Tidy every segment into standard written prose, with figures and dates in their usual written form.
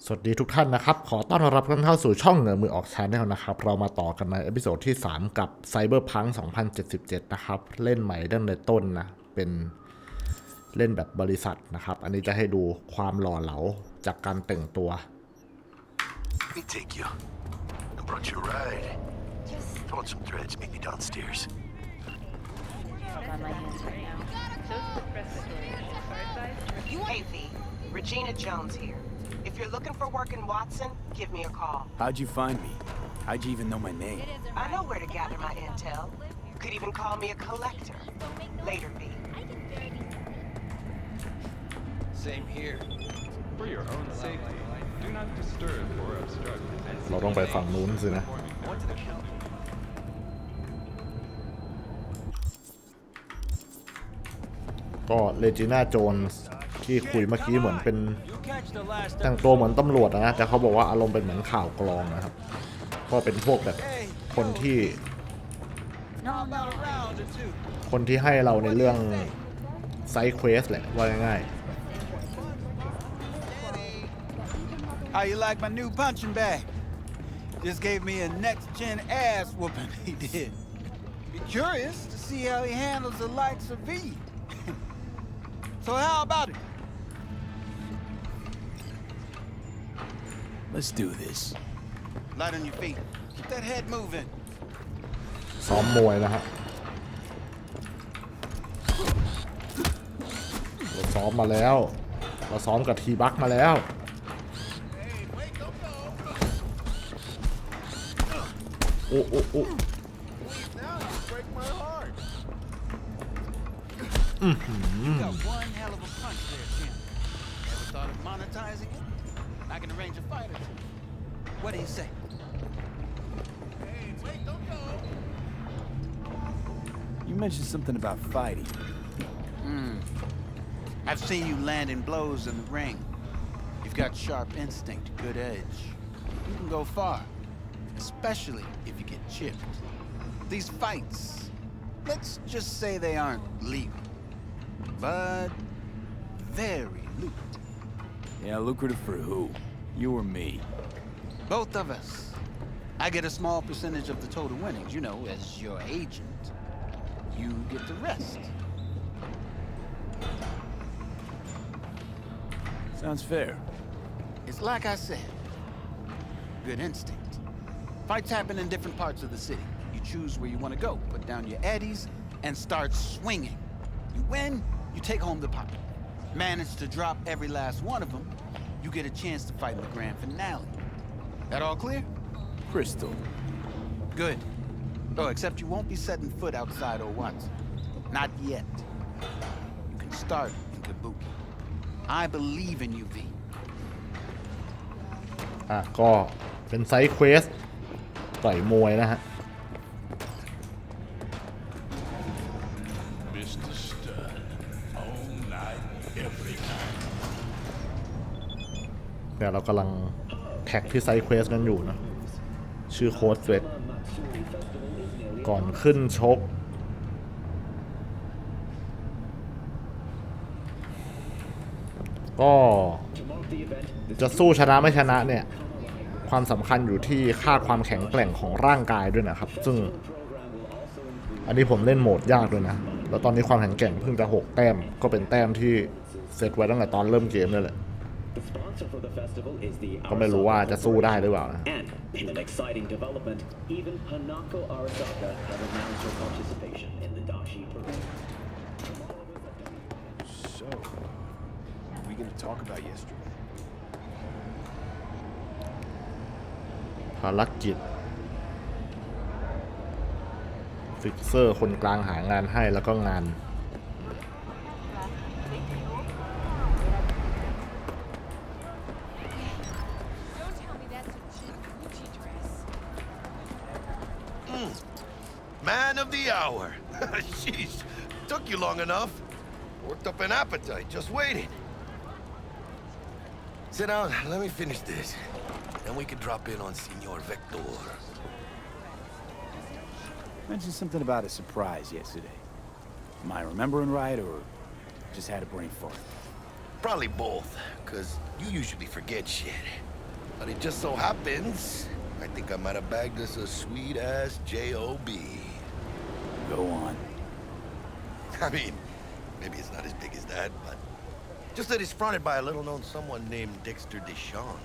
สวัสดีทุกท่านนะครับขอต้อนรับทุกท่านเข้าสู่ช่องเหนือมือออกชาแนลนะครับเรามาต่อกันในเอพิโซดที่3กับ CyberPunk 2077นะครับเล่นใหม่ตั้งแต่ต้นนะเป็นเล่นแบบบริษัทนะครับอันนี้จะให้ดูความหล่อเหลาจากการแต่งตัว Hey V, Regina Jones here. If you're looking for work in Watson, give me a call. How'd you find me? How'd you even know my name? I know where to gather my intel. You could even call me a collector. Later, V. Same here. For your own safety, do not disturb or obstruct. เราต้องไปฝั่งนู้นสินะก็เลจิน่าโจนส์ที่คุยเมื่อกี้เหมือนเป็นแต่งตัวเหมือนตำรวจนะแต่เขาบอกว่าอารมณ์เป็นเหมือนข่าวกรองนะครับก็เป็นพวกแบบคนที่ให้เราในเรื่องไซด์เควสแหละว่าง่ายHow you like my new punching bag? Just gave me a next-gen ass whooping, he did. Be curious to see how he handles the likes of V. So how about it? Let's do this. Light on your feet. Keep that head moving. ซ้อมมวยนะฮะเราซ้อมมาแล้วเราซ้อมกับทีบัคมาแล้วโอ้โอ้โอ้Got one hell of a punch there, champ. Ever thought of monetizing it? I can arrange a fight or two. What do you say? Hey, wait, don't go. You mentioned something about fighting. I've seen you landing blows in the ring. You've got sharp instinct, good edge. You can go far, especially if you get chipped. These fights, let's just say they aren't legal, but very lucrative. Yeah, lucrative for who? You or me? Both of us. I get a small percentage of the total winnings, you know, as your agent. You get the rest. Sounds fair. It's like I said. Good instinct. Fights happen in different parts of the city. You choose where you want to go, put down your eddies, and start swinging. You win, you take home the pot. Manage to drop every last one of them, you get a chance to fight in the grand finale. That all clear? Crystal. Good. Oh, except you won't be setting foot outside or Watson. Not yet. You can start in Kabuki. I believe in you, V. ก็เป็นไซด์เควสต่อยมวยนะฮะเดี๋ยวเรากำลังแท็กที่ไซด์เควสกันอยู่นะชื่อโค้ดเวทก่อนขึ้นชกก็จะสู้ชนะไม่ชนะเนี่ยความสำคัญอยู่ที่ค่าความแข็งแกร่งของร่างกายด้วยนะครับซึ่งอันนี้ผมเล่นโหมดยากด้วยนะแล้วตอนนี้ความแข็งแกร่งเพิ่งจะ6แต้มก็เป็นแต้มที่เซตไว้ตั้งแต่ตอนเริ่มเกมนั่นแหละก็ไม่รู้ว่าจะสู้ได้หรือเปล่านะภารกิจฟิกเซอร์คนกลางหางานให้แล้วก็งานMan of the hour. Jeez, took you long enough. Worked up an appetite just waiting. Sit down, let me finish this. Then we can drop in on Senor Vector. Mentioned something about a surprise yesterday. Am I remembering right, or just had a brain fart? Probably both, because you usually forget shit. But it just so happens, I think I might have bagged us a sweet-ass J.O.B. Go on. I mean, maybe it's not as big as that, but just that it's fronted by a little-known someone named Dexter Deshawn.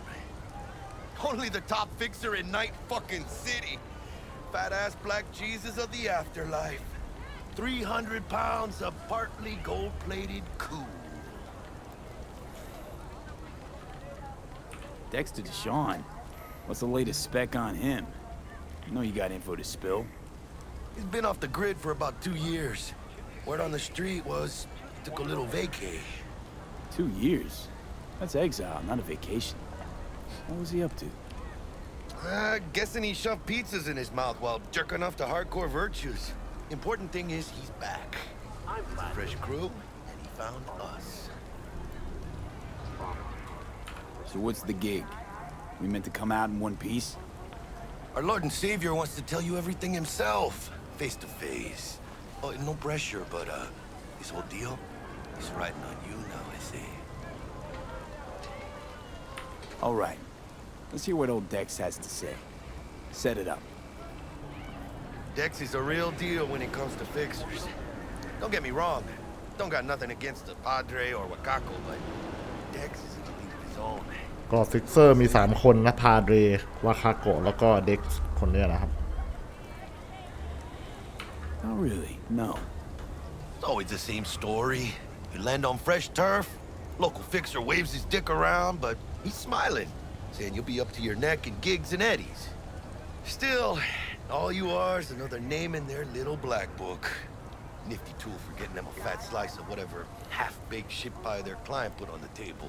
Only the top fixer in Night fucking City. Fat-ass black Jesus of the afterlife. 300 pounds of partly gold-plated cool. Dexter Deshawn? What's the latest spec on him? I know you got info to spill. He's been off the grid for about 2 years. Word on the street was he took a little vacay. 2 years? That's exile, not a vacation. What was he up to? Guessing he shoved pizzas in his mouth while jerking off to hardcore virtues. Important thing is he's back. Fresh crew, and he found us. So what's the gig? We meant to come out in one piece? Our Lord and Savior wants to tell you everything himself, face to face. Oh, no pressure, but this whole deal is riding on you now, I say. All right. Let's hear what old Dex has to say. Set it up. Dex is a real deal when it comes to fixers. Don't get me wrong. Don't got nothing against the Padre or Wakako, but Dex is in a league of his own. ก็ฟิกเซอร์มี3คนนะพาเดรวาคาโกะแล้วก็เด็กซ์คนเนี้ยนะครับ Not really, no. It's always the same story. You land on fresh turf, local fixer waves his dick around, but he's smiling, saying you'll be up to your neck in gigs and eddies. Still, all you are is another name in their little black book. Nifty tool for getting them a fat slice of whatever half-baked shit pie their client put on the table.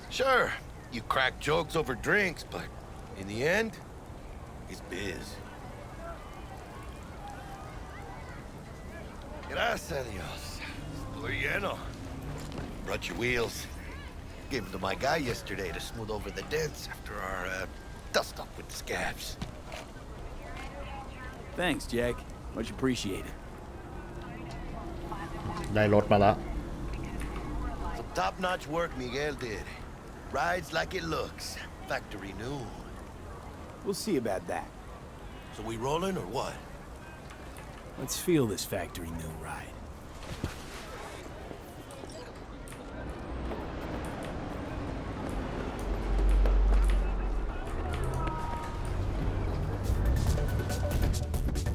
Sure, you crack jokes over drinks, but in the end, it's biz. Gracias a Dios. Estoy lleno. Brought your wheels. Gave them to my guy yesterday to smooth over the dents after our dust up with the scabs. Thanks, Jack. Much appreciated. ได้รถมาแล้ว Some top-notch work Miguel did. Rides like it looks. Factory new. We'll see about that. So we rolling or what? Let's feel this factory new ride.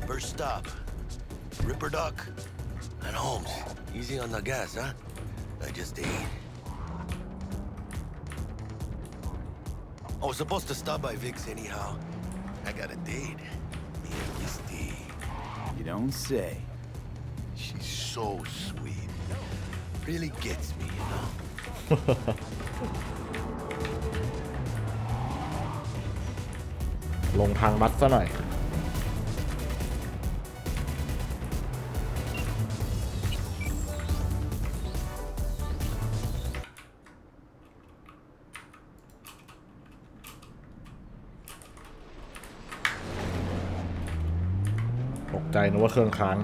First stop. Ripper Duck and Holmes. Easy on the gas, huh? I just ate. I was supposed to stop by Vic's anyhow. I got a date. Me and Misty. You don't say. She's so sweet. Really gets me, you know? ลงทางลัดซะหน่อย ตกใจนึกว่าเครื่องค้าง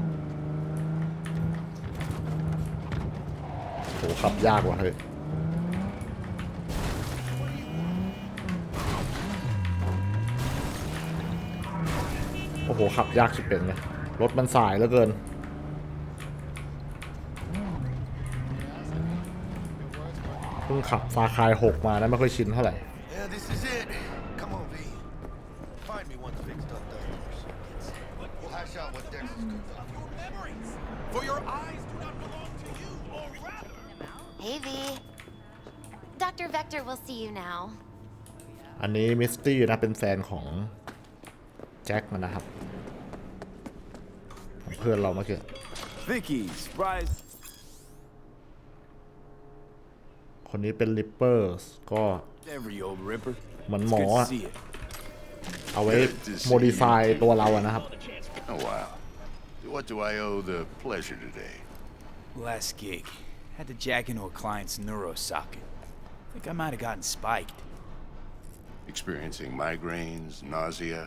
โหขับยากว่ะเฮ้ยโอ้โหขับยากชิบเป็นเลยรถมันสายเหลือเกินเพิ่งขับฟาคาย6มานะไม่ค่อยชินเท่าไหร่ Yeah, this is it. Come on, V. Find me once Vic's done done. We'll hash out what Dex is cooked up. For your eyes do not belong to you, or rather. Hey, V. Dr. Vector will see you now. อันนี้มิสตี้นะเป็นแฟนของแจ็คมันนะครับของเพื่อนเราเมื่อกี้ Vicky, surprise. คนนี้เป็นลิปเปอร์สก็ Every old ripper. เหมือน It's หมอ good to อะ see you. เอาไว้โมดิฟายตัวเราอะนะครับ Oh, wow. What do I owe the pleasure today? Last gig. Had to jack into a client's neuro socket. Think I might have gotten spiked. Experiencing migraines, nausea,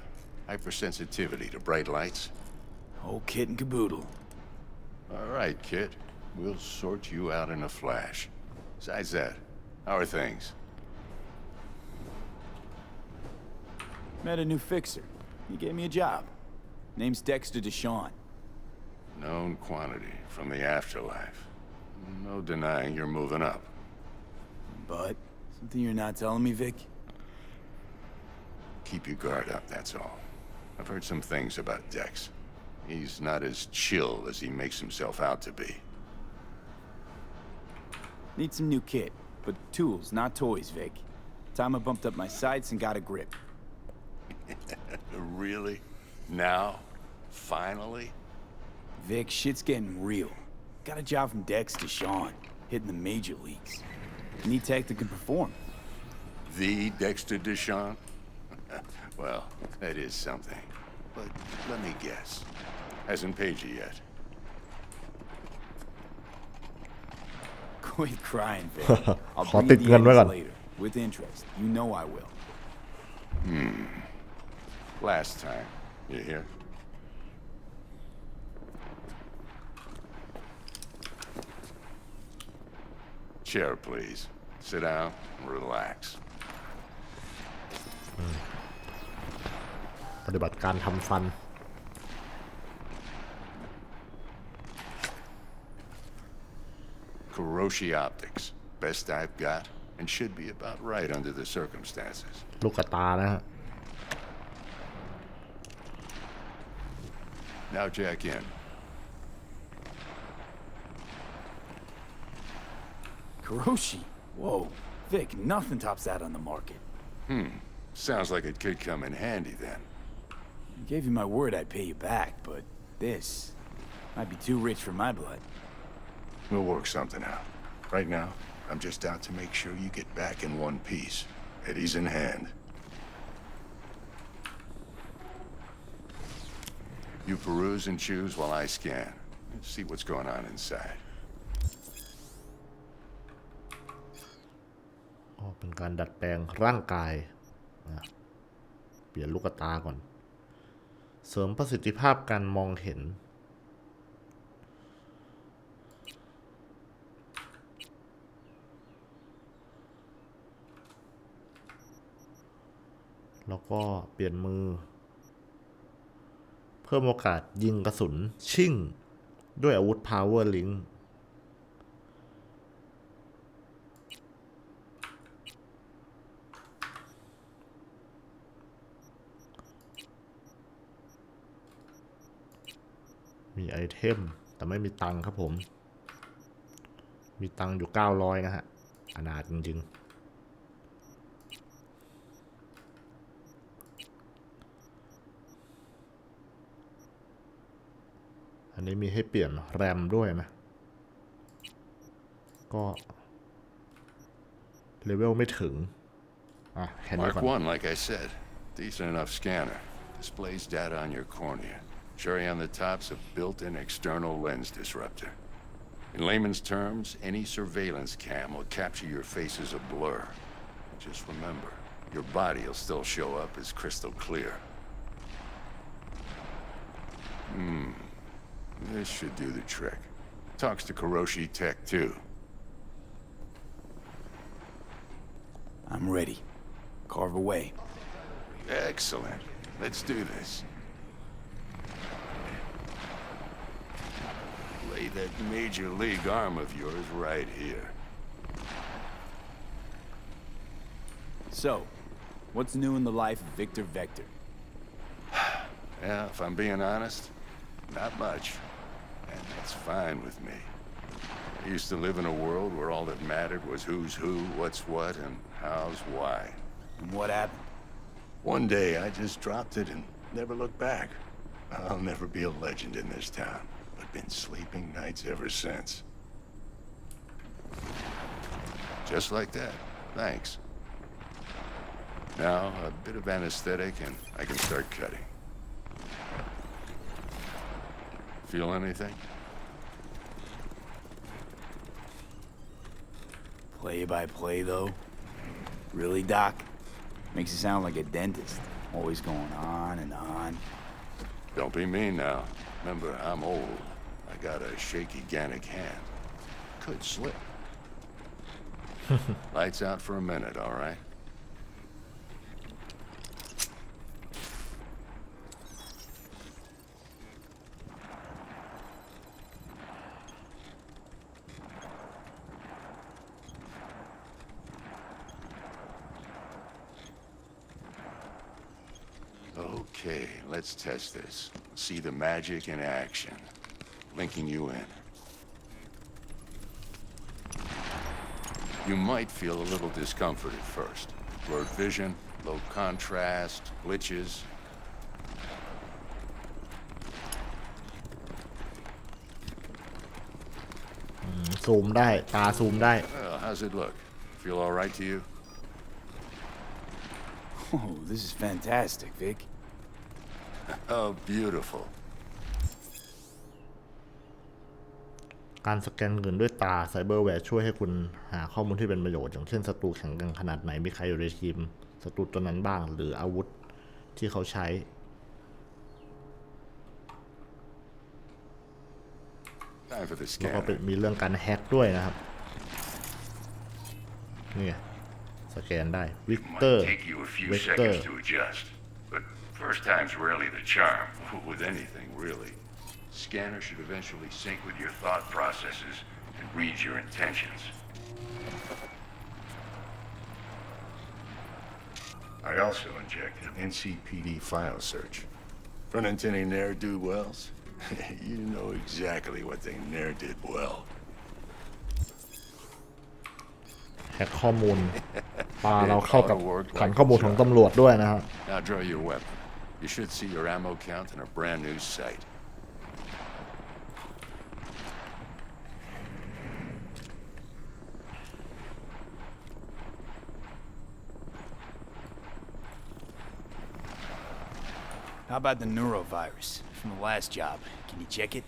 hypersensitivity to bright lights? Whole kit and caboodle. All right, kid. We'll sort you out in a flash. Besides that, how are things? Met a new fixer. He gave me a job. Name's Dexter Deshawn. Known quantity from the afterlife. No denying you're moving up. But something you're not telling me, Vic? Keep your guard up, that's all. I've heard some things about Dex. He's not as chill as he makes himself out to be. Need some new kit, but tools, not toys, Vic. Time I bumped up my sights and got a grip. Really? Now? Finally? Vic, shit's getting real. Got a job from Dex Deshawn, hitting the major leagues. Need tech that can perform. The Dexter Deshawn? Well, that is something. But let me guess. Hasn't paid you yet. Quit crying, Vic. ขอ I'll bring ติ you ด the เงินไว้ก่อน ends later, with interest. You know I will. Last time. You hear? Chair, please. Sit down and relax. ปฏิบัติการทำฟัน Kuroshi Optics. Best I've got, and should be about right under the circumstances. ลูกกระตานะฮะ Now jack in. Kuroshi? Whoa. Vic, nothing tops that on the market. Sounds like it could come in handy then. I gave you my word I'd pay you back, but this might be too rich for my blood. We'll work something out. Right now, I'm just out to make sure you get back in one piece. Eddie's in hand. You peruse and choose while I scan. Let's see what's going on inside. อ๋อเป็นการดัดแปลงร่างกายนะเปลี่ยนลูกตาก่อน เสริมประสิทธิภาพการมองเห็น แล้วก็เปลี่ยนมือ เพิ่มโอกาสยิงกระสุนชิ่งด้วยอาวุธ Power Link มีไอเทมแต่ไม่มีตังค์ครับผม มีตังค์อยู่900นะฮะอนาถจริงๆ อันนี้มีให้เปลี่ยนแรมด้วยนะ ก็เลเวลไม่ถึง อ่ะแค่นี้ Mark ก่อน 1, like I said. Decent enough scanner. Displays data on your cornea. Cherry on the top's a built-in external lens disruptor. In layman's terms, any surveillance cam will capture your face as a blur. Just remember, your body will still show up as crystal clear. This should do the trick. Talks to Kuroshi Tech, too. I'm ready. Carve away. Excellent. Let's do this. Lay that major league arm of yours right here. So, what's new in the life of Victor Vector? Yeah, if I'm being honest, not much. And that's fine with me. I used to live in a world where all that mattered was who's who, what's what, and how's why. And what happened? One day I just dropped it and never looked back. I'll never be a legend in this town, but been sleeping nights ever since. Just like that. Thanks. Now, a bit of anesthetic and I can start cutting. Feel anything? Play by play, though? Really, Doc? Makes you sound like a dentist. Always going on and on. Don't be mean now. Remember, I'm old. I got a shaky Gannic hand. Could slip. Lights out for a minute, all right? Okay, let's test this. See the magic in action. Linking you in. You might feel a little discomfort at first. Blurred vision, low contrast, glitches. ซูมได้ตาซูมได้ Well, how's it look? Feel all right to you? Oh, this is fantastic, Vic. Oh, beautiful. การสแกนเงินด้วยตาไซเบอร์แวร์ช่วยให้คุณหาข้อมูลที่เป็นประโยชน์อย่างเช่นศัตรูแข็งแกร่งขนาดไหนมีใครอยู่ในทีมศัตรูตัวนั้นบ้างหรืออาวุธที่เขาใช้ Time for the แล้วก็ scanner. มีเรื่องการแฮ็กด้วยนะครับนี่สแกนได้วิกเตอร์ Might take you a few วิกเตอร์ seconds to adjust, but first time's rarely the charm. With anything, really. Scanner should eventually sync with your thought processes and read your intentions. I also injected NCPD file search. Run into any ne'er-do-wells? You know exactly what they ne'er did well. แฮ็กข้อมูลปาเราเข้ากับฐานข้อมูลของตำรวจด้วยนะครับ Now draw your weapon. You should see your ammo count in a brand new sight. How about the neurovirus from the last job? Can you check it?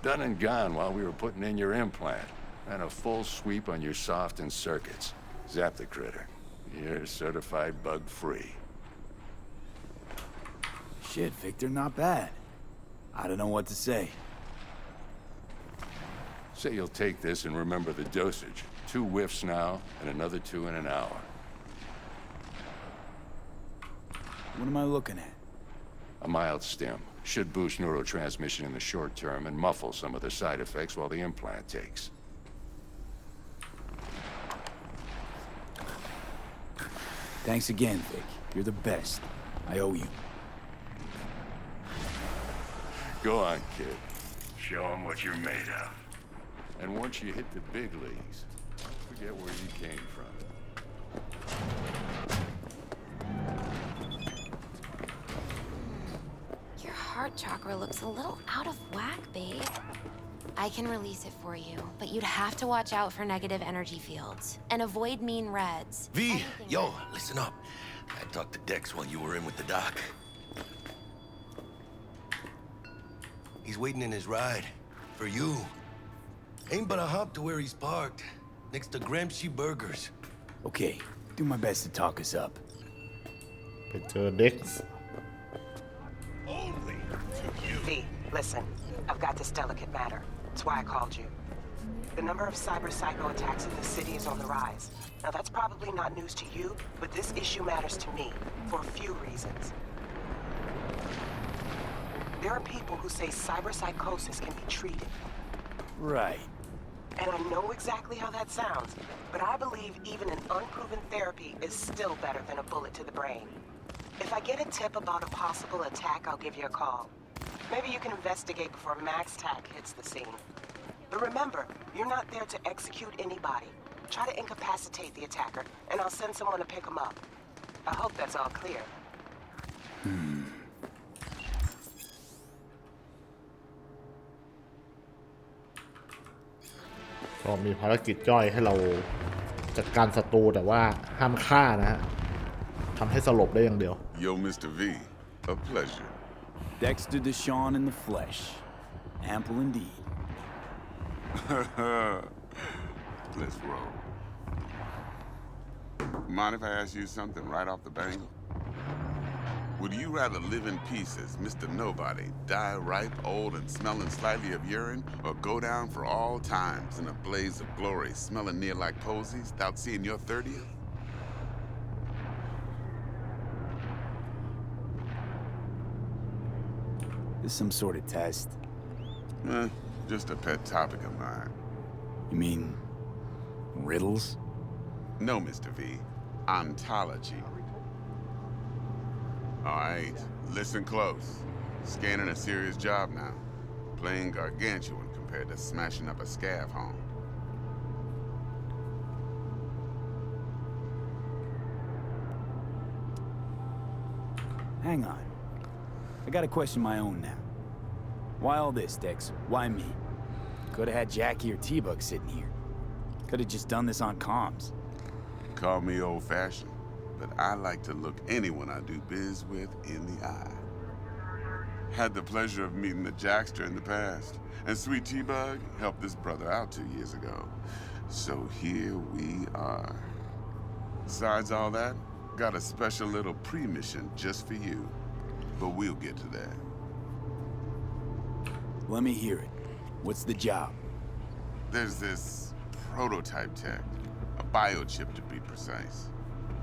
Done and gone while we were putting in your implant. And a full sweep on your soft and circuits. Zap the critter. You're certified bug-free. Shit, Victor, not bad. I don't know what to say. Say you'll take this and remember the dosage. 2 whiffs now, and another 2 in an hour. What am I looking at? A mild stim. Should boost neurotransmission in the short term and muffle some of the side effects while the implant takes. Thanks again, Vic. You're the best. I owe you. Go on, kid. Show 'em what you're made of. And once you hit the big leagues, forget where you came from. Your heart chakra looks a little out of whack, babe. I can release it for you, but you'd have to watch out for negative energy fields and avoid mean reds. V, Anything yo, red. listen up. I talked to Dex while you were in with the doc. He's waiting in his ride. For you. Ain't but a hop to where he's parked. Next to Gramsci Burgers. Okay, do my best to talk us up. ไปเจอเด็กซ์ Only to you. V, listen. I've got this delicate matter. That's why I called you. The number of cyber psycho attacks in the city is on the rise. Now that's probably not news to you, but this issue matters to me for a few reasons. There are people who say cyber psychosis can be treated. Right. And I know exactly how that sounds, but I believe even an unproven therapy is still better than a bullet to the brain. If I get a tip about a possible attack, I'll give you a call. Maybe you can investigate before Max Tack hits the scene. But remember, you're not there to execute anybody. Try to incapacitate the attacker, and I'll send someone to pick him up. I hope that's all clear. ก็มีภารกิจย่อยให้เราจัดการศัตรูแต่ว่าห้ามฆ่านะฮะทำให้สลบได้อย่างเดียว Yo, Mr. V, a pleasure. Dexter Deshawn in the flesh. Ample indeed. Let's roll. Mind if I ask you something right off the bat? Would you rather live in pieces, Mr. Nobody, die ripe, old, and smelling slightly of urine, or go down for all times in a blaze of glory, smelling near like posies, without seeing your 30th? This some sort of test. Just a pet topic of mine. You mean riddles? No, Mr. V. Ontology. All right, listen close. Scanning a serious job now. Playing gargantuan compared to smashing up a scav home. Hang on. I got a question of my own now. Why all this, Dex? Why me? Could have had Jackie or T-Bug sitting here. Could have just done this on comms. Call me old-fashioned, but I like to look anyone I do biz with in the eye. Had the pleasure of meeting the Jackster in the past, and Sweet T-Bug helped this brother out 2 years ago. So here we are. Besides all that, got a special little pre-mission just for you. But we'll get to that. Let me hear it. What's the job? There's this prototype tech, a biochip to be precise.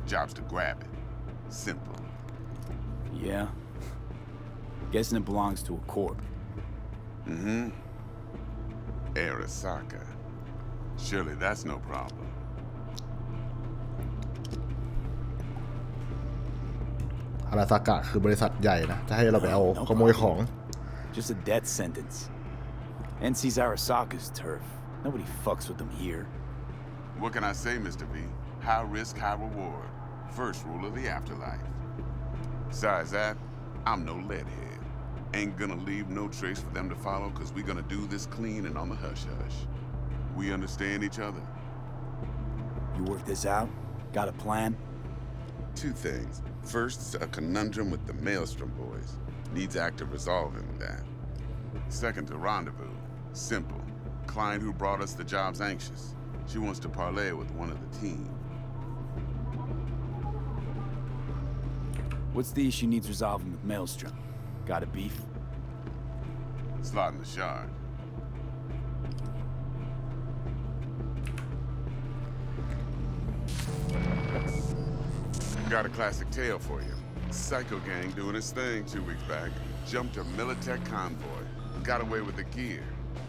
Job's to grab it. Simple. Yeah? Guessing it belongs to a corp. Mm-hmm. Arasaka. Surely that's no problem. อาราซากะคือบริษัทใหญ่นะจะให้เราไปเอาขโมยของ Just a death sentence. NC's Arasaka's turf. Nobody fucks with them here. What can I say, Mr. V? High risk, high reward. First rule of the afterlife. Besides that, I'm no leadhead. Ain't gonna leave no trace for them to follow, cause we gonna do this clean and on the hush-hush. We understand each other. You work this out? Got a plan? 2 things. First, a conundrum with the Maelstrom boys. Needs active resolving with that. Second, a rendezvous. Simple. Client who brought us the job's anxious. She wants to parlay with one of the team. What's the issue needs resolving with Maelstrom? Got a beef? Slotting the shard. Got a classic tale for you. Psycho gang doing his thing 2 weeks back. Jumped a Militech convoy. Got away with the gear.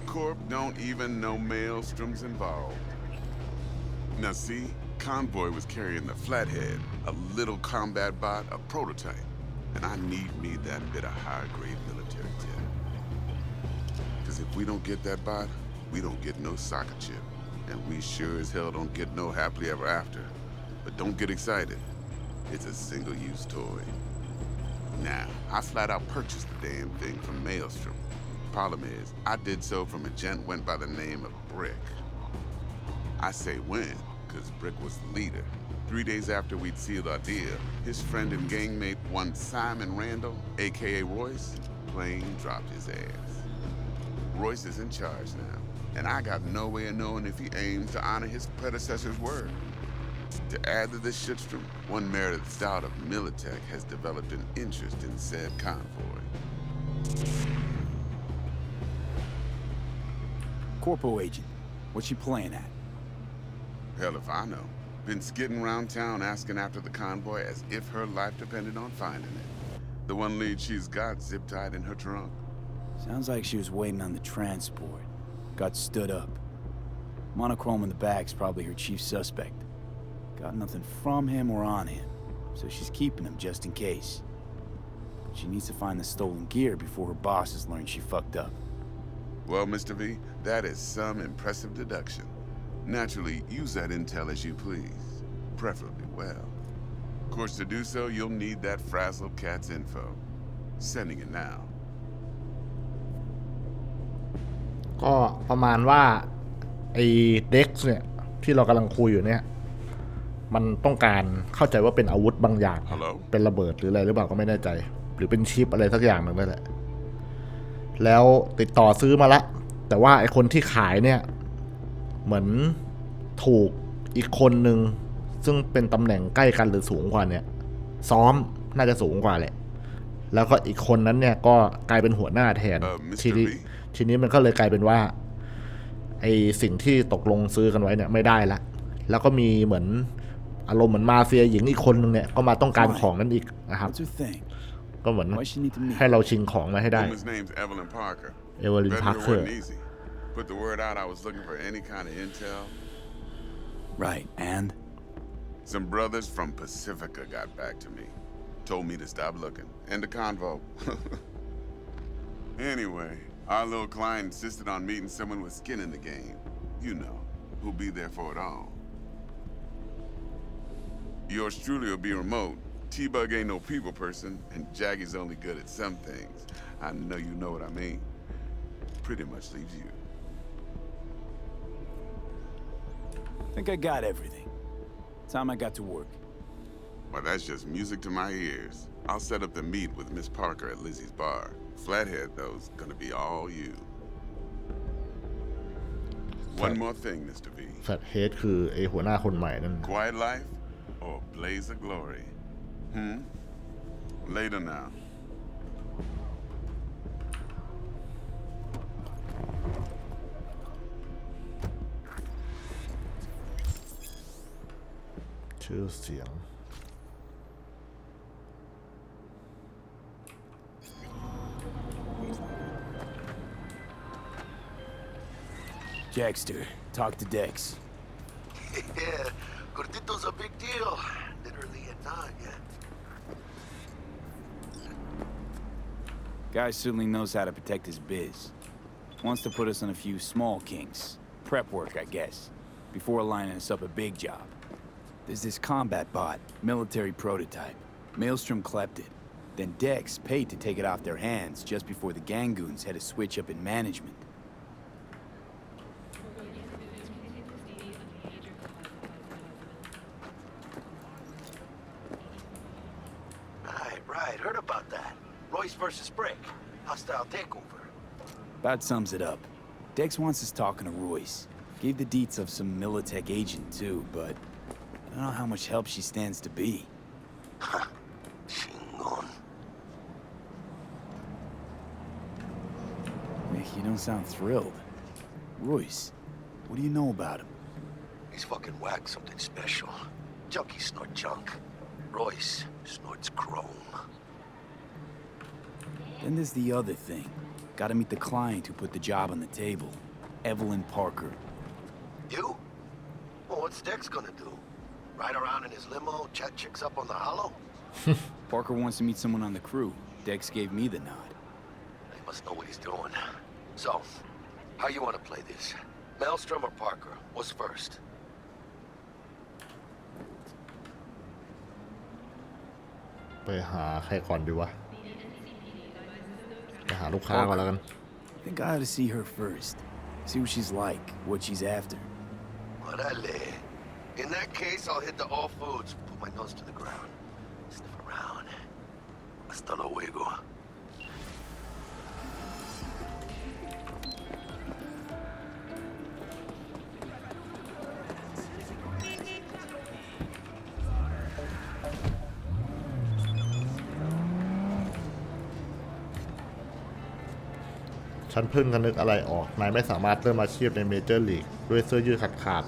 Corp don't even know Maelstrom's involved. Now see, convoy was carrying the Flathead, a little combat bot, a prototype. And I need me that bit of high-grade military tech. Cause if we don't get that bot, we don't get no soccer chip. And we sure as hell don't get no happily ever after. But don't get excited. It's a single-use toy. Now, I flat out purchased the damn thing from Maelstrom. Problem is, I did so from a gent went by the name of Brick. I say when, cause Brick was the leader. 3 days after we'd sealed our deal, his friend and gangmate, one Simon Randall, aka Royce, plain dropped his ass. Royce is in charge now, and I got no way of knowing if he aims to honor his predecessor's word. To add to this shitstorm, one merited stout of Militech has developed an interest in said convoy. Corpo agent. What's she playing at? Hell if I know. Been skidding around town asking after the convoy as if her life depended on finding it. The one lead she's got zip-tied in her trunk. Sounds like she was waiting on the transport. Got stood up. Monochrome in the bag's probably her chief suspect. Got nothing from him or on him, so she's keeping him just in case. But she needs to find the stolen gear before her bosses learn she fucked up. Well, Mr. V, that is some impressive deduction. Naturally, use that intel as you please, preferably well. Of course, to do so, you'll need that frazzled cat's info. Sending it now. ก็ประมาณว่าไอ้เด็กเนี่ยที่เรากำลังคุยอยู่เนี่ยมันต้องการเข้าใจว่าเป็นอาวุธบางอย่าง เป็นระเบิดหรืออะไรหรือเปล่าก็ไม่แน่ใจหรือเป็นชิปอะไรสักอย่างหนึ่งนั่นแหละแล้วติดต่อซื้อมาละแต่ว่าไอ้คนที่ขายเนี่ยเหมือนถูกอีกคนนึงซึ่งเป็นตำแหน่งใกล้กันหรือสูงกว่าเนี่ยซ้อมน่าจะสูงกว่าแหละแล้วก็อีกคนนั้นเนี่ยก็กลายเป็นหัวหน้าแทนทีนี้มันก็เลยกลายเป็นว่าไอ้สิ่งที่ตกลงซื้อกันไว้เนี่ยไม่ได้ละแล้วก็มีเหมือนอารมณ์เหมือนมาเฟียหญิงอีกคนนึงเนี่ยก็มาต้องการของนั้นอีกนะครับก็เหมือนให้เราชิงของมาให้ได้เอเวอลิน พาร์เกอร์ Put the word out I was looking for any kind of intel. Right, and? Some brothers from Pacifica got back to me. Told me to stop looking. End the convo. Anyway, our little client insisted on meeting someone with skin in the game. You know, who'll be there for it all. Yours truly will be remote. T-Bug ain't no people person, and Jaggie's only good at some things. I know you know what I mean. Pretty much leaves you. I think I got everything. Time I got to work. Well, that's just music to my ears. I'll set up the meet with Miss Parker at Lizzie's bar. Flathead, though's gonna be all you. One more thing, Mr. V. Flathead คือไอหัวหน้าคนใหม่นั่น Quiet life or blaze of glory? Later now. Jackster, talk to Dex. Yeah, Gordito's a big deal. Literally a nod, yeah. Guy certainly knows how to protect his biz. Wants to put us on a few small kinks. Prep work, I guess. Before lining us up a big job. There's this combat bot, military prototype. Maelstrom clept it. Then Dex paid to take it off their hands just before the Gangoons had a switch up in management. Right. Heard about that. Royce versus Brick. Hostile takeover. About sums it up. Dex wants us talking to Royce. Gave the deets of some Militech agent too, but I don't know how much help she stands to be. Chingon. Nick, you don't sound thrilled. Royce, what do you know about him? He's fucking whack something special. Junkies snort junk. Royce snorts chrome. Then there's the other thing. Gotta meet the client who put the job on the table. Evelyn Parker. You? Well, what's Dex gonna do? Ride around in his limo, chat chicks up on the hollow? Parker wants to meet someone on the crew. Dex gave me the nod. He must know what he's doing. So, how you want to play this? Maelstrom or Parker? What's first? ไปหาใครก่อนดีวะไปหาลูกค้าก่อนแล้วกัน I think I ought to see her first. See what she's like, what she's after. Orale. In that case, I'll hit the all foods, put my nose to the ground, sniff around. Hasta luego.ฉันเพิ่งนึกอะไรออกนายไม่สามารถเริ่มอาชีพในเมเจอร์ลีกด้วยเสื้อยืดขาด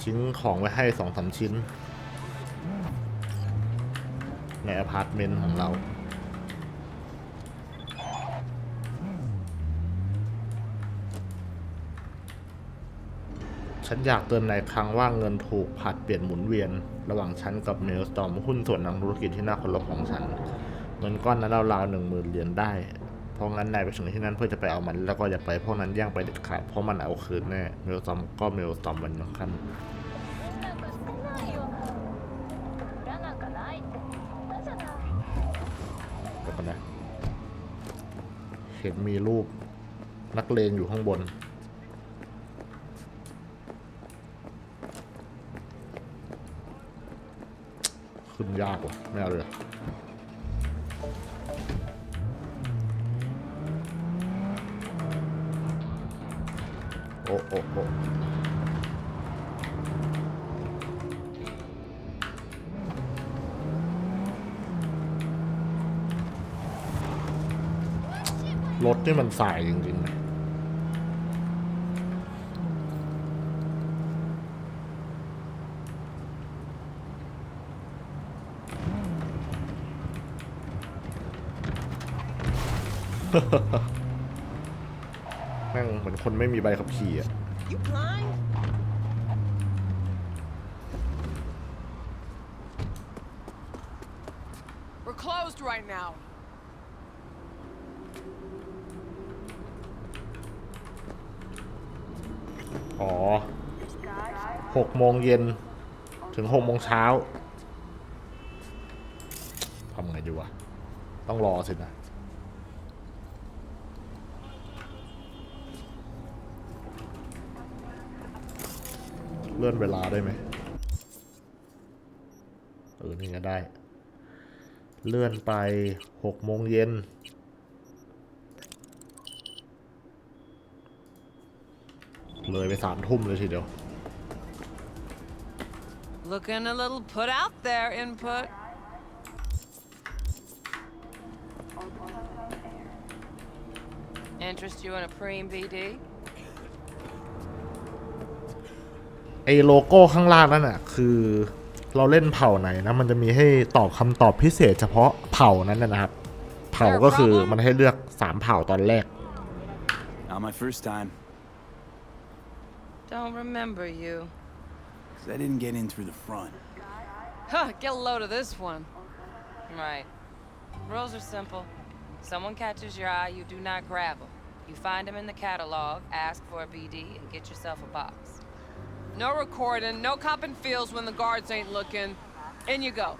ทิ้งของไว้ให้2-3 ชิ้นในอพาร์ตเมนต์ของเราฉันอยากเตือนนายครั้งว่าเงินถูกผัดเปลี่ยนหมุนเวียนระหว่างฉันกับเมลสตอร์มหุ้นส่วนทางธุรกิจที่น่าเคารพของฉันเงินก้อนนั้นราวๆ 10,000 เหรียญได้เพราะงั้นนายไปถึงที่นั่นเพื่อจะไปเอามันแล้วก็อย่าไปพวกนั้นแย่งไปเด็ดขาดเพราะมันเอาคืนแน่เมลสตอร์มก็เมลสตอร์มมันขั้นก็กันนะเห็นมีรูปนักเลงอยู่ข้างบนขึ้นยากว่ะไม่เอาเลยโอ้รถนี่มันสายจริงๆนะแม่งเหมือนคนไม่มีใบขับขี่อ่ะ closed right now. อ๋อ6 โมงเย็นถึง6 โมงเช้าทำไงดีวะต้องรอสินะเลื่อนเวลาได้ไหมนี่ก็ได้เลื่อนไป6 โมงเย็นเลยไป3 ทุ่มเลยทีเดียว Looking a little put out there, input. Interest you in a preem BD? ไอโลโก้ข้างล่างนั่นน่ะคือเราเล่นเผ่าไหนนะมันจะมีให้ตอบคำตอบพิเศษเฉพาะเผ่านั้นนะครับ เผ่าก็คือมันให้เลือก3 เผ่าตอนแรก Not my first time. Don't remember you. 'Cause I didn't get in through the front. Huh, get a load of this one. Right. Rules are simple. Someone catches your eye, you do not grab them. You find them in the catalog, ask for a BD, and get yourself a box. No recording, no copping feels when the guards ain't looking. In you go.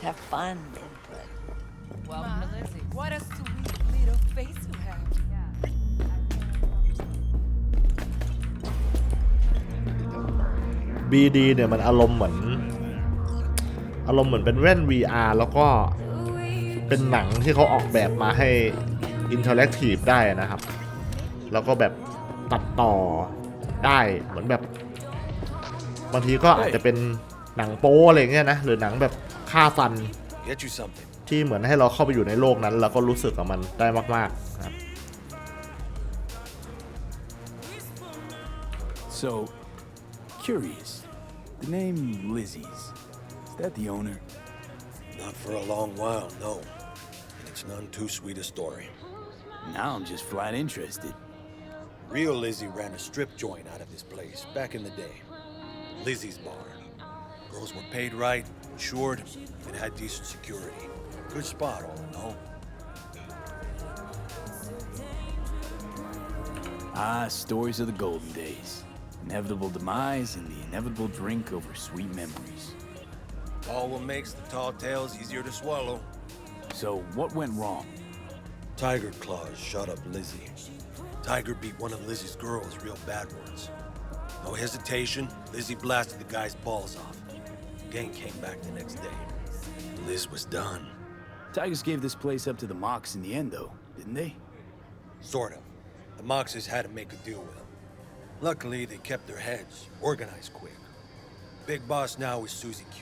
Have fun, input. Welcome to Lizzie. What a sweet little face you have. BD เนี่ยมันอารมณ์เหมือนเป็นแว่น VR แล้วก็เป็นหนังที่เขาออกแบบมาให้อินเทอร์แอคทีฟได้นะครับแล้วก็แบบตัดต่อได้เหมือนแบบบางทีก็อาจจะเป็นหนังโป๊อะไรเงี้ยนะหรือหนังแบบฆ่าฟันที่เหมือนให้เราเข้าไปอยู่ในโลกนั้นแล้วก็รู้สึกกับมันได้มากๆครับ So, curious. The name Lizzie's. Is that the owner? Not for a long while, no. And it's none too sweet a story. Now I'm just flat interested. Real Lizzie ran a strip joint out of this place back in the day. Lizzie's Bar. Girls were paid right, insured, and had decent security. Good spot, all in all. Ah, stories of the golden days. Inevitable demise and the inevitable drink over sweet memories. All what makes the tall tales easier to swallow. So, what went wrong? Tiger Claws shot up Lizzie. Tiger beat one of Lizzie's girls real bad ones. No hesitation, Lizzie blasted the guy's balls off. Gang came back the next day. Liz was done. Tigers gave this place up to the Mox in the end, though, didn't they? Sort of. The Moxes had to make a deal with them. Luckily, they kept their heads, organized quick. Big boss now is Susie Q.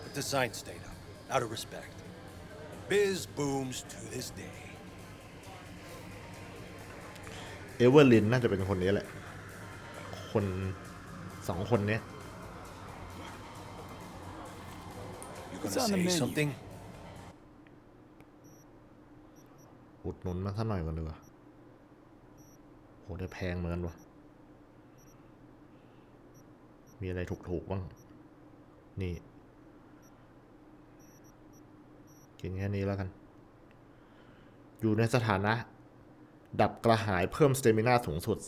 But the sign stayed up, out of respect. Biz booms to this day. เอเวอร์ลินน่าจะเป็นคนนี้แหละคน2 คนนี้ You gonna say something? อุดหนุนมาสักหน่อยก่อนดีกว่าโหได้แพงเหมือนกันวะมีอะไรถูกๆบ้างนี่กินแค่นี้แล้วกันอยู่ในสถานะดับกระหายเพิ่มสเตมินาสูงสุด 10%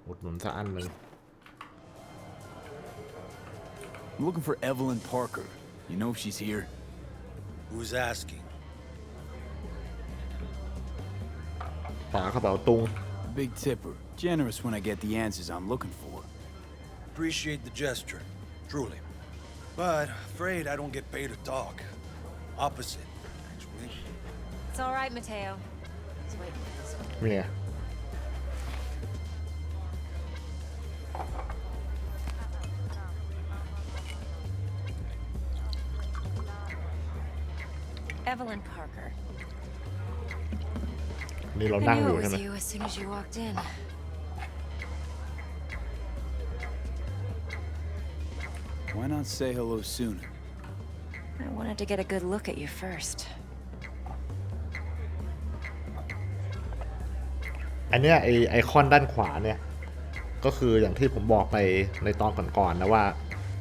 อุดหนุนสักอันหนึ่ง I'm looking for Evelyn Parker. You know if she's here? Who's asking? ฝากระเป๋าตุง Big tipper. Generous when I get the answers I'm looking for. Appreciate the gesture, truly. But afraid I don't get paid to talk. Opposite, actually. It's all right, Mateo. Just wait for this one. เนี่ย Evelyn Parker. นี่เรา I นั่ง knew อยู่ it ใช่ was ไหม you as soon as you walked in. Why not say hello sooner? I wanted to get a good look at you first. อันเนี้ยไอคอนด้านขวาเนี่ยก็คืออย่างที่ผมบอกไปในตอนก่อนๆนะว่า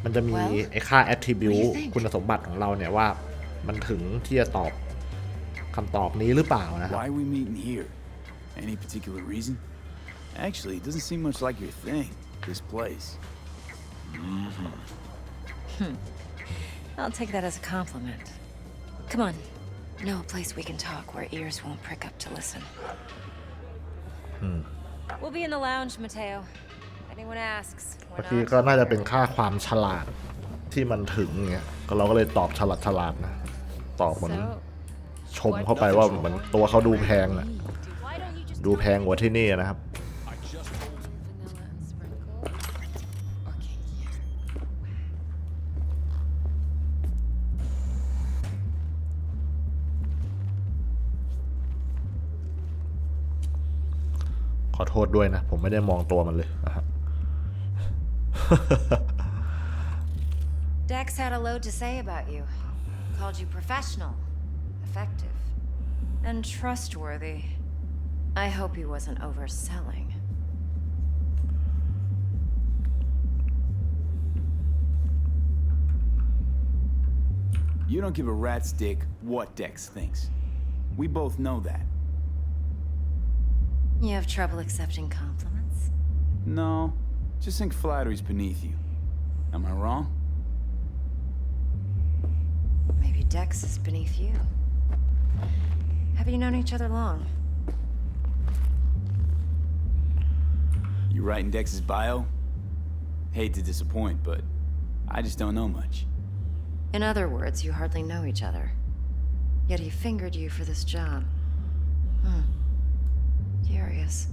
มันจะมีไอ้ค่า attribute คุณสมบัติของเราเนี่ยว่ามันถึงที่จะตอบคำตอบนี้หรือเปล่านะครับ Why are we meeting here? Any particular reason? Actually, it doesn't seem much like your thing, this place. I'll take that as a compliment. Come on. Know a place we can talk where ears won't prick up to listen. We'll be in the lounge, Mateo. If anyone asks, เมื่อกี้ก็น่าจะเป็นค่าความฉลาดที่มันถึงเงี้ยก็เราก็เลยตอบฉลาดนะตอบเหมือนชมเข้าไปว่าเหมือนตัวเขาดูแพงนะดูแพงกว่าที่นี่นะครับขอโทษด้วยนะผมไม่ได้มองตัวมันเลยนะครับ Dex had a load to say about you. Called you professional, effective, and trustworthy. I hope he wasn't overselling. You don't give a rat's dick what Dex thinks. We both know that. You have trouble accepting compliments? No, just think flattery's beneath you. Am I wrong? Maybe Dex is beneath you. Have you known each other long? You writing Dex's bio? Hate to disappoint, but I just don't know much. In other words, you hardly know each other. Yet he fingered you for this job. Curious.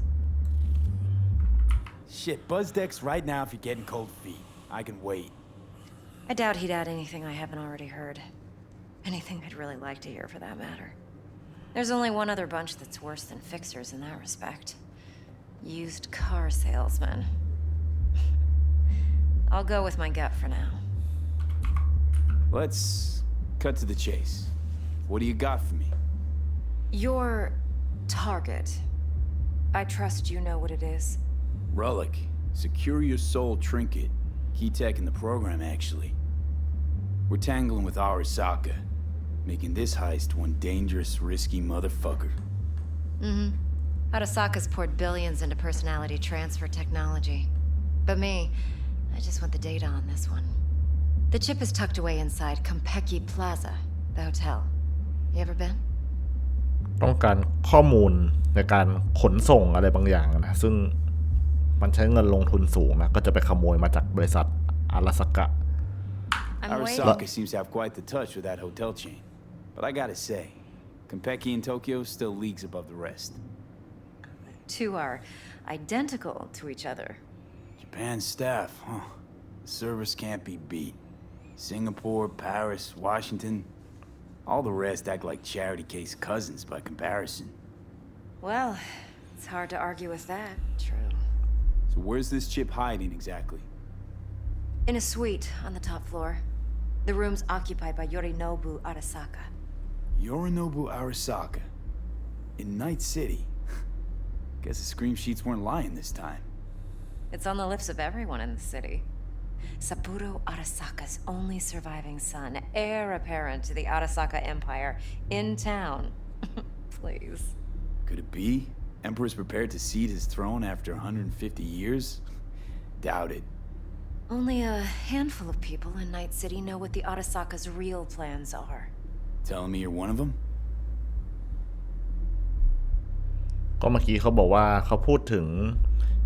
Shit, buzz Dex right now if you're getting cold feet. I can wait. I doubt he'd add anything I haven't already heard. Anything I'd really like to hear for that matter. There's only one other bunch that's worse than fixers in that respect. Used car salesmen. I'll go with my gut for now. Let's cut to the chase. What do you got for me? Your target. I trust you know what it is. Relic. Secure your soul trinket. Key tech in the program, actually. We're tangling with Arasaka, making this heist one dangerous, risky motherfucker. Arasaka's poured billions into personality transfer technology. But me, I just want the data on this one. The chip is tucked away inside Kompeki Plaza, the hotel. You ever been? ต้องการข้อมูลในการขนส่งอะไรบางอย่างนะซึ่งมันใช้เงินลงทุนสูงนะก็จะไปขโมยมาจากบริษัทอาราสกะ Arasaka seems to have quite the touch with that hotel chain. But I gotta say, Kompeki in Tokyo still leagues above the rest. Two are identical to each other. Japan's staff, huh? The service can't be beat. Singapore, Paris, Washington. All the rest act like charity case cousins by comparison. Well, it's hard to argue with that. True. So where's this chip hiding exactly? In a suite on the top floor. The room's occupied by Yorinobu Arasaka. Yorinobu Arasaka? In Night City? Guess the scream sheets weren't lying this time. It's on the lips of everyone in the city. Saburo Arasaka's only surviving son, heir apparent to the Arasaka Empire, in town. Please. Could it be? Emperor's prepared to cede his throne after 150 years? Doubt it. Only a handful of people in Night City know what the Arasaka's real plans are. Telling me you're one of them? ก็เมื่อกี้เขาบอกว่าเขาพูดถึง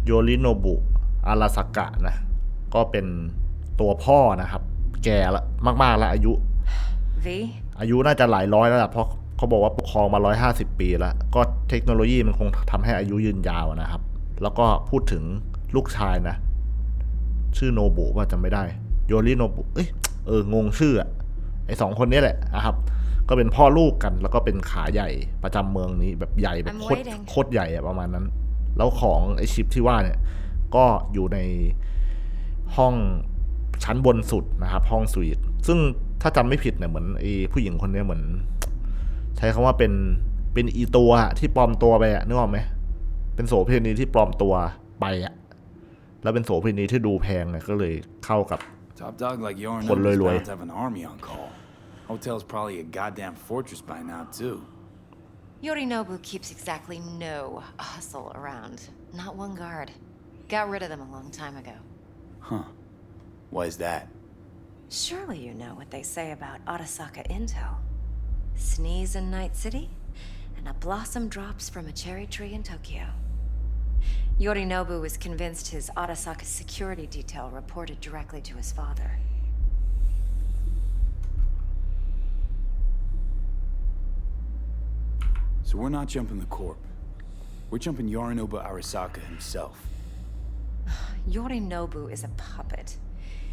โยริโนบุอาราสากะนะก็เป็นตัวพ่อนะครับแก่ละมากๆแล้วอายุน่าจะหลายร้อยแล้วล่ะเพราะเขาบอกว่าปกครองมา150 ปีแล้วก็เทคโนโลยีมันคงทำให้อายุยืนยาวนะครับแล้วก็พูดถึงลูกชายนะชื่อโนบุว่าจำไม่ได้โยริโนบุงงชื่อไอ้2 คนนี้แหละนะครับก็เป็นพ่อลูกกันแล้วก็เป็นขาใหญ่ประจำเมืองนี้แบบใหญ่แบบโคตรใหญ่ประมาณนั้นแล้วของไอชิปที่ว่าเนี่ยก็อยู่ในห้องชั้นบนสุดนะครับห้องสวีทซึ่งถ้าจำไม่ผิดเนี่ยเหมือนไอผู้หญิงคนนี้เหมือนใช้คำว่าเป็นอีตัวที่ปลอมตัวไปนึกออกไหมเป็นโสเภณีที่ปลอมตัวไปแล้วเป็นโสเภณีที่ดูแพงเนี่ยก็เลยเข้ากับ Top dog like Yorinobu's คนรวย bound to have an army on call. Hotel's probably a goddamn fortress by now, too. Yorinobu keeps exactly no hustle around. Not one guard. Got rid of them a long time ago. Huh. Why is that? Surely you know what they say about Arasaka intel. Sneeze in Night City, and a blossom drops from a cherry tree in Tokyo. Yorinobu was convinced his Arasaka security detail reported directly to his father. So we're not jumping the Corp. We're jumping Yorinobu Arasaka himself. Yorinobu is a puppet.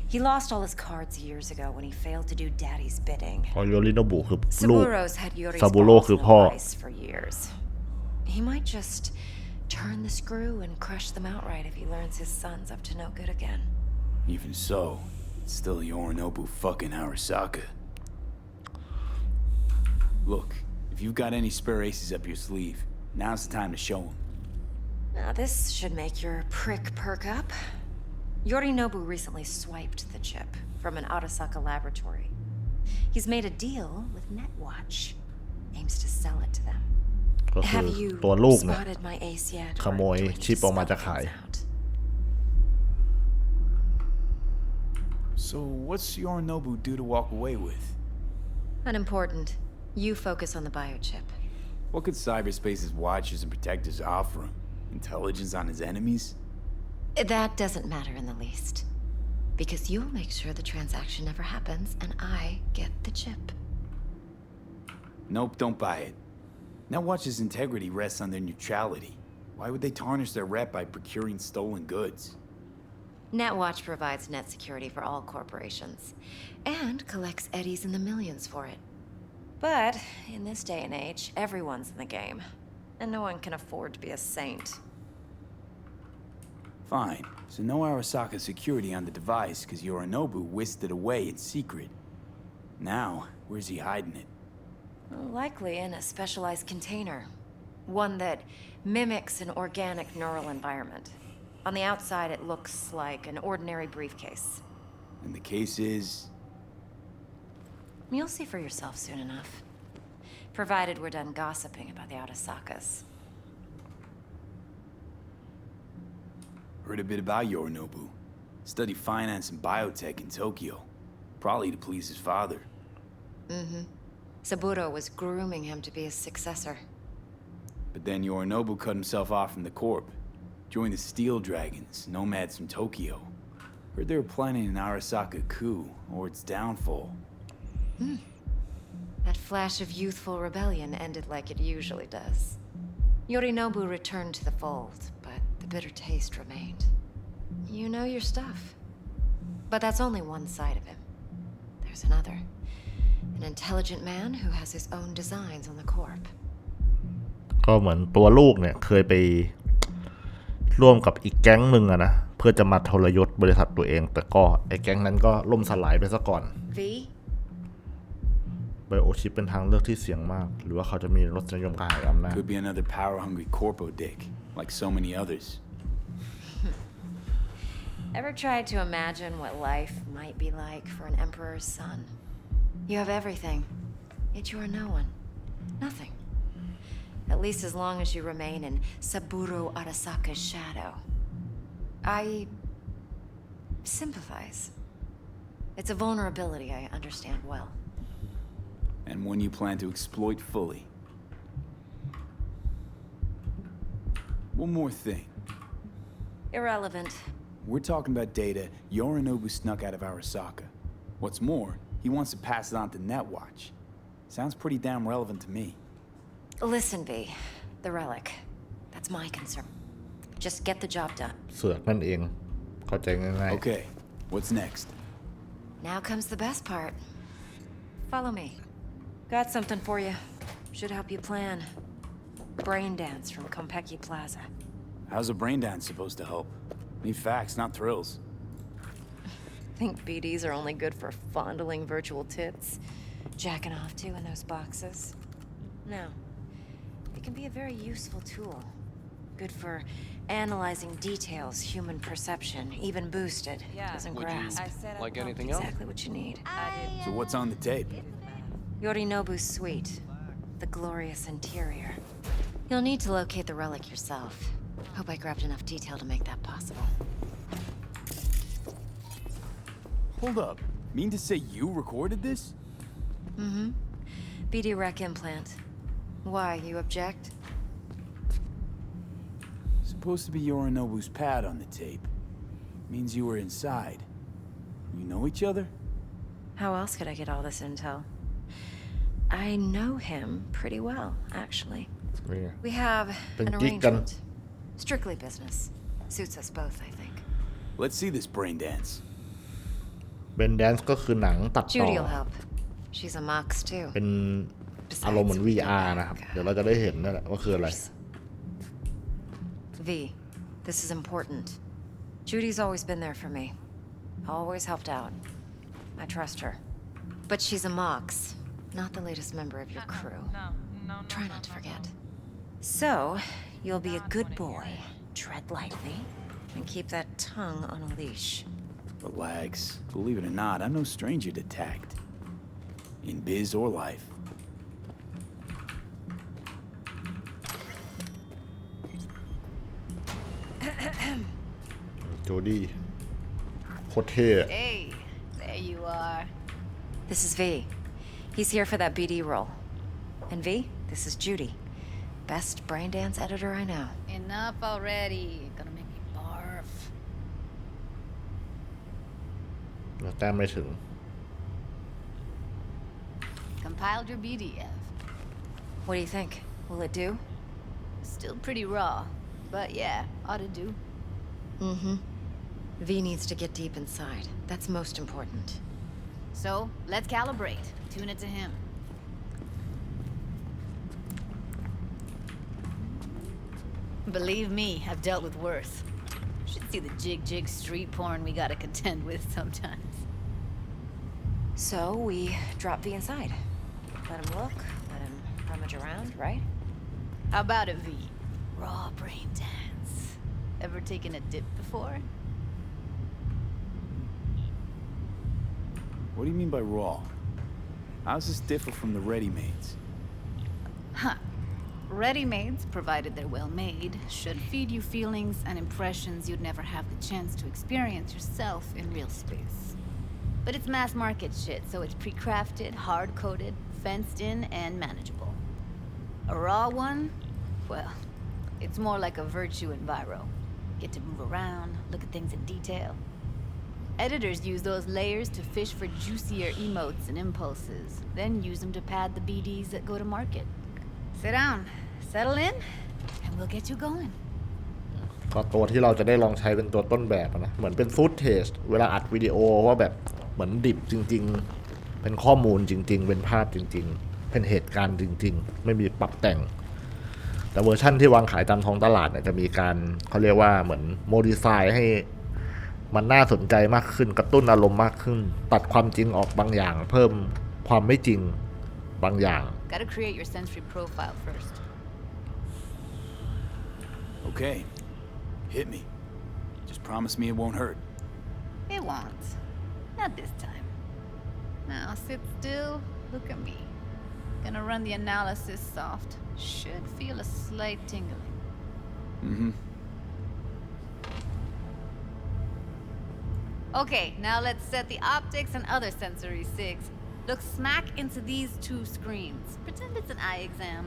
He lost all his cards years ago when he failed to do Daddy's bidding. อ๋อ Yorinobu คือลูก Saburo's had Yori's Saburo balls คือ in พ่อ a vice for years. He might just turn the screw and crush them outright if he learns his son's up to no good again. Even so, it's still Yorinobu fucking Arasaka. Look, if you've got any spare aces up your sleeve, now's the time to show them. Now this should make your prick perk up. Yorinobu recently swiped the chip from an Arasaka laboratory. He's made a deal with Netwatch. Aims to sell it to them. ก็คือ Have you ตัวลูกเนี่ย spotted my ace yet? ขโมย or do we need ชิป to ออกมา spell จะขาย things out? So what's Yorinobu due to walk away with? Unimportant. You focus on the biochip. What could cyberspace's watchers and protectors offer him? Intelligence on his enemies? That doesn't matter in the least. Because you'll make sure the transaction never happens, and I get the chip. Nope, don't buy it. Netwatch's integrity rests on their neutrality. Why would they tarnish their rep by procuring stolen goods? Netwatch provides net security for all corporations, and collects eddies in the millions for it. But in this day and age, everyone's in the game, and no one can afford to be a saint. Fine, so no Arasaka security on the device because Yorinobu whisked it away in secret. Now, where's he hiding it? Likely in a specialized container. One that mimics an organic neural environment. On the outside, it looks like an ordinary briefcase. And the case is... You'll see for yourself soon enough. Provided we're done gossiping about the Arasakas. Heard a bit about Yorinobu. Studied finance and biotech in Tokyo. Probably to please his father. Mm-hmm. Saburo was grooming him to be his successor. But then Yorinobu cut himself off from the Corp. Joined the Steel Dragons, nomads from Tokyo. Heard they were planning an Arasaka coup, or its downfall. That flash of youthful rebellion ended like it usually does. Yorinobu returned to the fold, but the bitter taste remained. You know your stuff. But that's only one side of him. There's another. An intelligent man who has his own designs on the Corp. ก็เหมือนตัวลูกเนี่ยเคยไปร่วมกับอีกแก๊งหนึ่งอะนะเพื่อจะมาทรยศบริษัทตัวเองแต่ก็ไอ้แก๊งนั้นก็ล่มสลายไปซะก่อน V? ไบโอชิปเป็นทางเลือกที่เสี่ยงมากหรือว่าเขาจะมีรสนิยมกระหายอำนาจ Could be another power-hungry corpo dick, like so many others. Ever tried to imagine what life might be like for an emperor's son? You have everything, yet you are no one. Nothing. At least as long as you remain in Saburo Arasaka's shadow. I sympathize. It's a vulnerability I understand well. And one you plan to exploit fully. One more thing. Irrelevant. We're talking about data Yorinobu snuck out of Arasaka. What's more, he wants to pass it on to Netwatch. Sounds pretty damn relevant to me. Listen, V. The relic. That's my concern. Just get the job done. เสือกนั่นเองเข้าใจง่าย Okay, what's next? Now comes the best part. Follow me. Got something for you. Should help you plan. Brain dance from Konpeki Plaza. How's a brain dance supposed to help? Need facts, not thrills. Think BDs are only good for fondling virtual tits? Jacking off to in those boxes? No. It can be a very useful tool. Good for Analyzing details, human perception, even boosted, doesn't grasp. Like anything else? Exactly what you need. So what's on the tape? Yorinobu's suite. The glorious interior. You'll need to locate the relic yourself. Hope I grabbed enough detail to make that possible. Hold up. Mean to say you recorded this? Mm-hmm. BD rec implant. Why, you object? Supposed to be Yorinobu's pad on the tape. Means you were inside. You know each other? How else could I get all this intel? I know him pretty well, actually. We have an arrangement. Strictly business. Suits us both, I think. Let's see this brain dance. Ben Dance ก็คือหนังตัดต่อ Judy'll help. She's a mox too. เป็นอารมณ์เหมือน VR นะครับ เดี๋ยวเราจะได้เห็นนั่นแหละว่าคืออะไร V, this is important. Judy's always been there for me. Always helped out. I trust her. But she's a mox, not the latest member of your crew. Try not to forget. So, you'll be a good boy, tread lightly, and keep that tongue on a leash. Relax. Believe it or not, I'm no stranger to tact. In biz or life. Jody โคตรเท่ Hey, there you are. This is V. He's here for that BD role. And V, this is Judy. Best brain dance editor I know. Enough already. Gonna make me barf. แล้วแต้มไม่ถึง Compiled your BDF. What do you think? Will it do? Still pretty raw, but yeah, ought to do. Mm-hmm. V needs to get deep inside. That's most important. So, let's calibrate. Tune it to him. Believe me, I've dealt with worse. Should see the jig street porn we gotta contend with sometimes. So, we drop V inside. Let him look, let him rummage around, right? How about it, V? Raw brain dance. Ever taken a dip before? What do you mean by raw? How's this differ from the ready-mades? Huh. Ready-mades, provided they're well-made, should feed you feelings and impressions you'd never have the chance to experience yourself in real space. But it's mass-market shit, so it's pre-crafted, hard-coded, fenced in, and manageable. A raw one? Well, it's more like a virtue enviro. Get to move around, look at things in detail. Editors use those layers to fish for juicier emotes and impulses, then use them to pad the BDs that go to market. Sit down, settle in, and we'll get you going. ก็ตัวที่เราจะได้ลองใช้เป็นตัวต้นแบบนะเหมือนเป็นฟู้ดเทสเวลาอัดวิดีโอว่าแบบเหมือนดิบจริงๆเป็นข้อมูลจริงๆเป็นภาพจริงๆเป็นเหตุการณ์จริงๆไม่มีปรับแต่งแต่เวอร์ชั่นที่วางขายตามท้องตลาดเนี่ยจะมีการเขาเรียกว่าเหมือนโมดิฟายให้มันน่าสนใจมากขึ้นกระตุ้นอารมณ์มากขึ้นตัดความจริงออกบางอย่างเพิ่มความไม่จริงบางอย่าง Gotta create your sensory profile first. Okay. Hit me. Just promise me it won't hurt. It won't. Not this time. Now sit still, look at me. Gonna run the analysis soft. Should feel a slight tingling. Mm-hmm. Okay, now let's set the optics and other sensory sigs. Look smack into these two screens. Pretend it's an eye exam.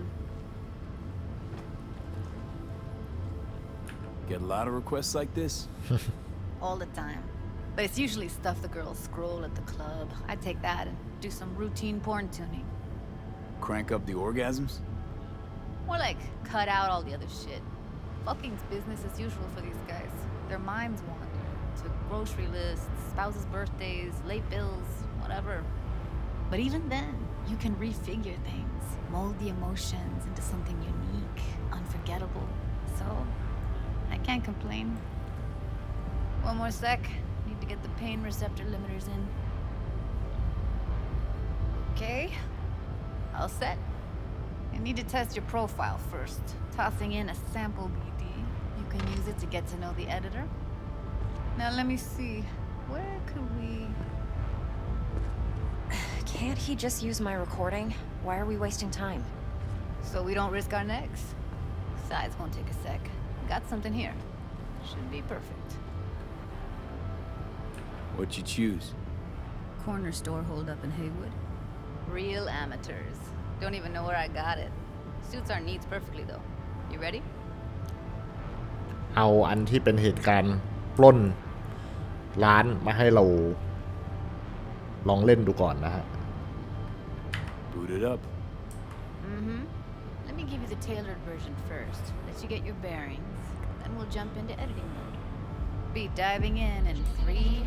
Get a lot of requests like this? All the time. But it's usually stuff the girls scroll at the club. I take that and do some routine porn tuning. Crank up the orgasms? More like cut out all the other shit. Fucking's business as usual for these guys. Their minds wander to grocery lists, spouses' birthdays, late bills, whatever. But even then, you can refigure things, mold the emotions into something unique, unforgettable. So, I can't complain. One more sec. Need to get the pain receptor limiters in. Okay. All set. You need to test your profile first. Tossing in a sample BD. You can use it to get to know the editor. Now let me see. Where could we... Can't he just use my recording? Why are we wasting time? So we don't risk our necks. Besides, won't take a sec. Got something here. Should be perfect. What'd you choose? Corner store hold up in Haywood. Real amateurs. Don't even know where I got it. Suits our needs perfectly though. You ready? เอาอันที่เป็นเหตุการณ์ปล้นร้านมาให้เราลองเล่นดูก่อนนะฮะ Boot it up. Let me give you the tailored version first. Let you get your bearings. Then we'll jump into editing mode. Be diving in 3,